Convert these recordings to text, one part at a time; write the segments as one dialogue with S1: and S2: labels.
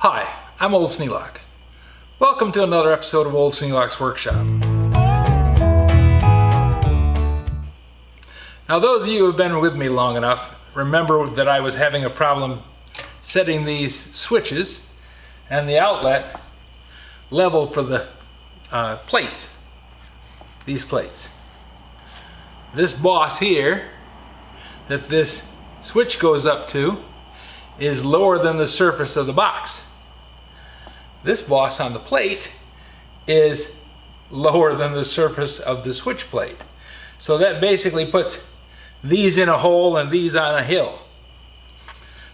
S1: Hi, I'm Old Sneelock. Welcome to another episode of Old Sneelock's Workshop. Now those of you who have been with me long enough remember that I was having a problem setting these switches and the outlet level for the plates. These plates. This boss here that this switch goes up to is lower than the surface of the box. This boss on the plate is lower than the surface of the switch plate. So that basically puts these in a hole and these on a hill.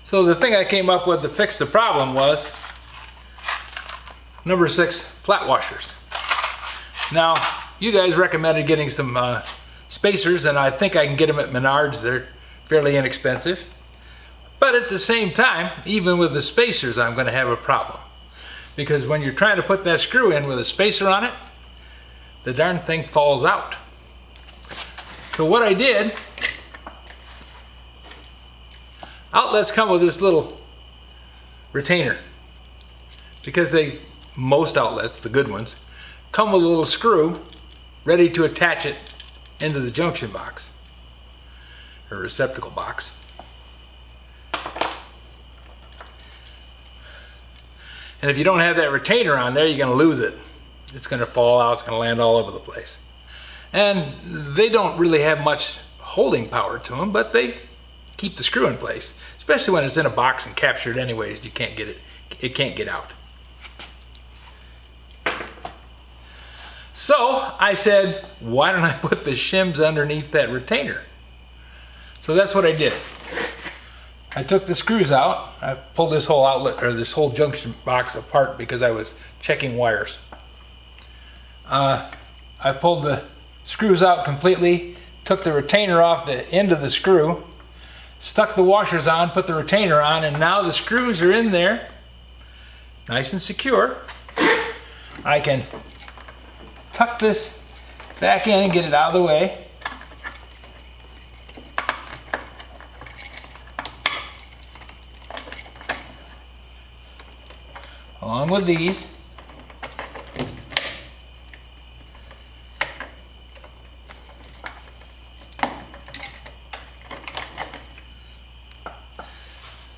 S1: So the thing I came up with to fix the problem was number 6 flat washers. Now you guys recommended getting some spacers, and I think I can get them at Menards. They're fairly inexpensive. But at the same time, even with the spacers, I'm going to have a problem. Because when you're trying to put that screw in with a spacer on it, the darn thing falls out. So what I did, outlets come with this little retainer. Because most outlets, the good ones, come with a little screw ready to attach it into the junction box, or receptacle box. And if you don't have that retainer on there, you're going to lose it. It's going to fall out, it's going to land all over the place. And they don't really have much holding power to them, but they keep the screw in place. Especially when it's in a box and captured anyways, you can't get it can't get out. So I said, why don't I put the shims underneath that retainer? So that's what I did. I took the screws out. I pulled this whole outlet, or this whole junction box apart because I was checking wires. I pulled the screws out completely, took the retainer off the end of the screw, stuck the washers on, put the retainer on, and now the screws are in there, nice and secure. I can tuck this back in and get it out of the way. Along with these.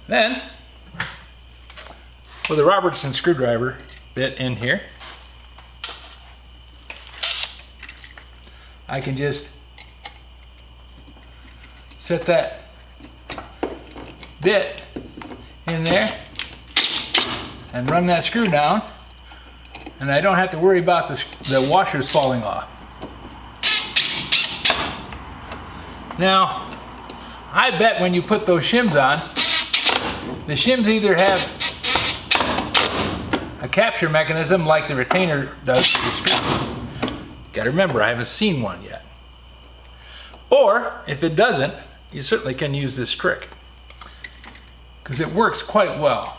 S1: Then, with a Robertson screwdriver bit in here, I can just set that bit in there and run that screw down, and I don't have to worry about the washers falling off. Now, I bet when you put those shims on, the shims either have a capture mechanism like the retainer does to the screw. Gotta remember, I haven't seen one yet. Or, if it doesn't, you certainly can use this trick, because it works quite well.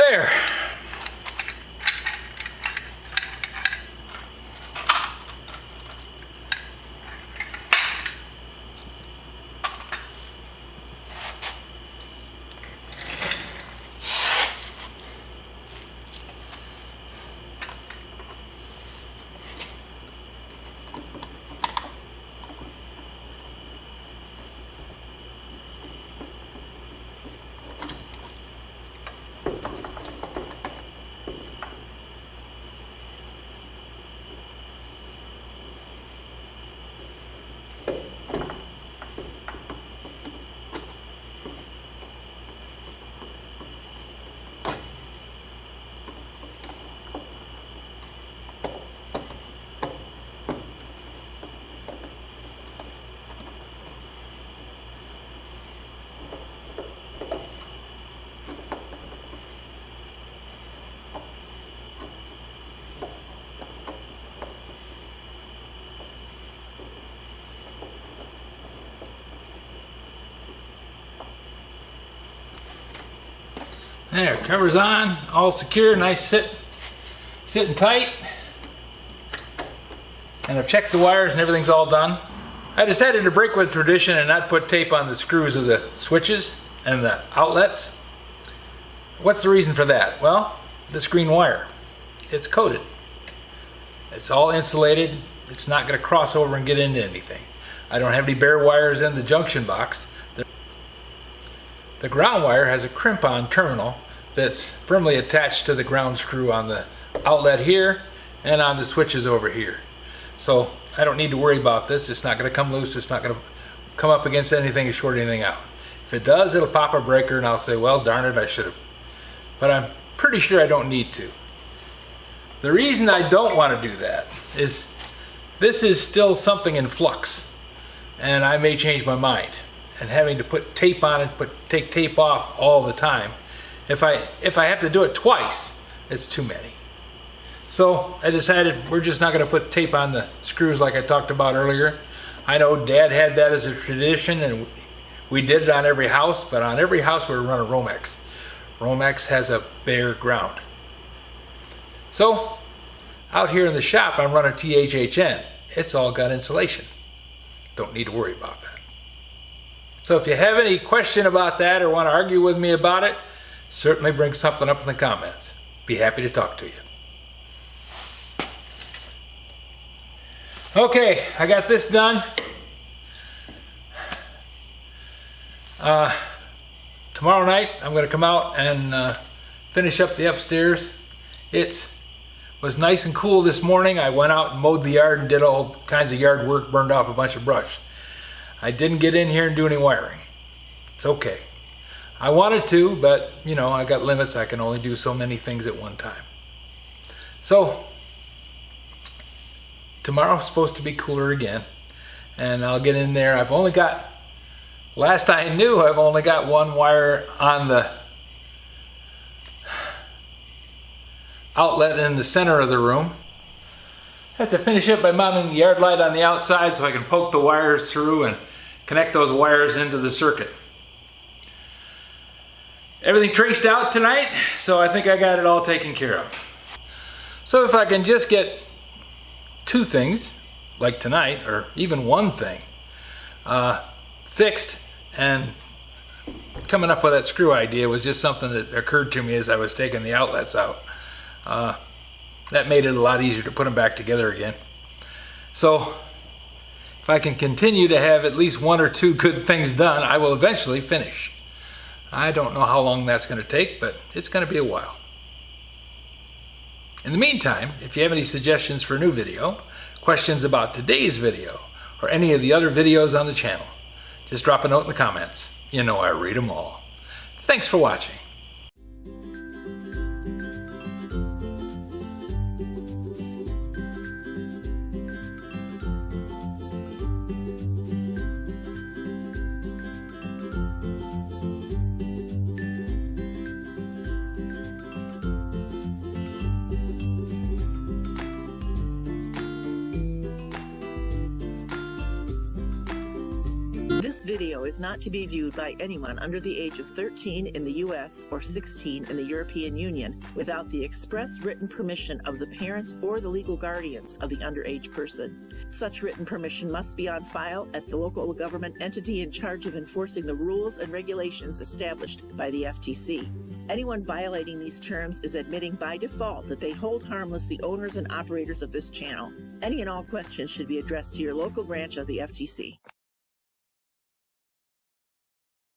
S1: There. There, cover's on, all secure, nice sitting tight. And I've checked the wires and everything's all done. I decided to break with tradition and not put tape on the screws of the switches and the outlets. What's the reason for that? Well, this green wire, it's coated. It's all insulated. It's not going to cross over and get into anything. I don't have any bare wires in the junction box. The ground wire has a crimp-on terminal that's firmly attached to the ground screw on the outlet here and on the switches over here. So I don't need to worry about this. It's not going to come loose. It's not going to come up against anything and short anything out. If it does, it'll pop a breaker and I'll say, well, darn it, I should have. But I'm pretty sure I don't need to. The reason I don't want to do that is this is still something in flux and I may change my mind. And having to put tape on it, take tape off all the time. If I have to do it twice, it's too many. So I decided we're just not going to put tape on the screws like I talked about earlier. I know Dad had that as a tradition and we did it on every house, but on every house we run a Romex. Romex has a bare ground. So out here in the shop I'm running THHN. It's all got insulation. Don't need to worry about that. So if you have any question about that or want to argue with me about it, certainly bring something up in the comments. Be happy to talk to you. Okay, I got this done. Tomorrow night I'm going to come out and finish up the upstairs. It was nice and cool this morning. I went out and mowed the yard and did all kinds of yard work, burned off a bunch of brush. I didn't get in here and do any wiring. It's okay. I wanted to, but you know, I got limits. I can only do so many things at one time. So tomorrow's supposed to be cooler again and I'll get in there. I've only got, last I knew, I've only got one wire on the outlet in the center of the room. I have to finish up by mounting the yard light on the outside so I can poke the wires through and connect those wires into the circuit. Everything traced out tonight, so I think I got it all taken care of. So if I can just get two things, like tonight, or even one thing, fixed, and coming up with that screw idea was just something that occurred to me as I was taking the outlets out. That made it a lot easier to put them back together again. So if I can continue to have at least one or two good things done, I will eventually finish. I don't know how long that's going to take, but it's going to be a while. In the meantime, if you have any suggestions for a new video, questions about today's video, or any of the other videos on the channel, just drop a note in the comments. You know I read them all. Thanks for watching.
S2: This video is not to be viewed by anyone under the age of 13 in the U.S. or 16 in the European Union without the express written permission of the parents or the legal guardians of the underage person. Such written permission must be on file at the local government entity in charge of enforcing the rules and regulations established by the FTC. Anyone violating these terms is admitting by default that they hold harmless the owners and operators of this channel. Any and all questions should be addressed to your local branch of the FTC.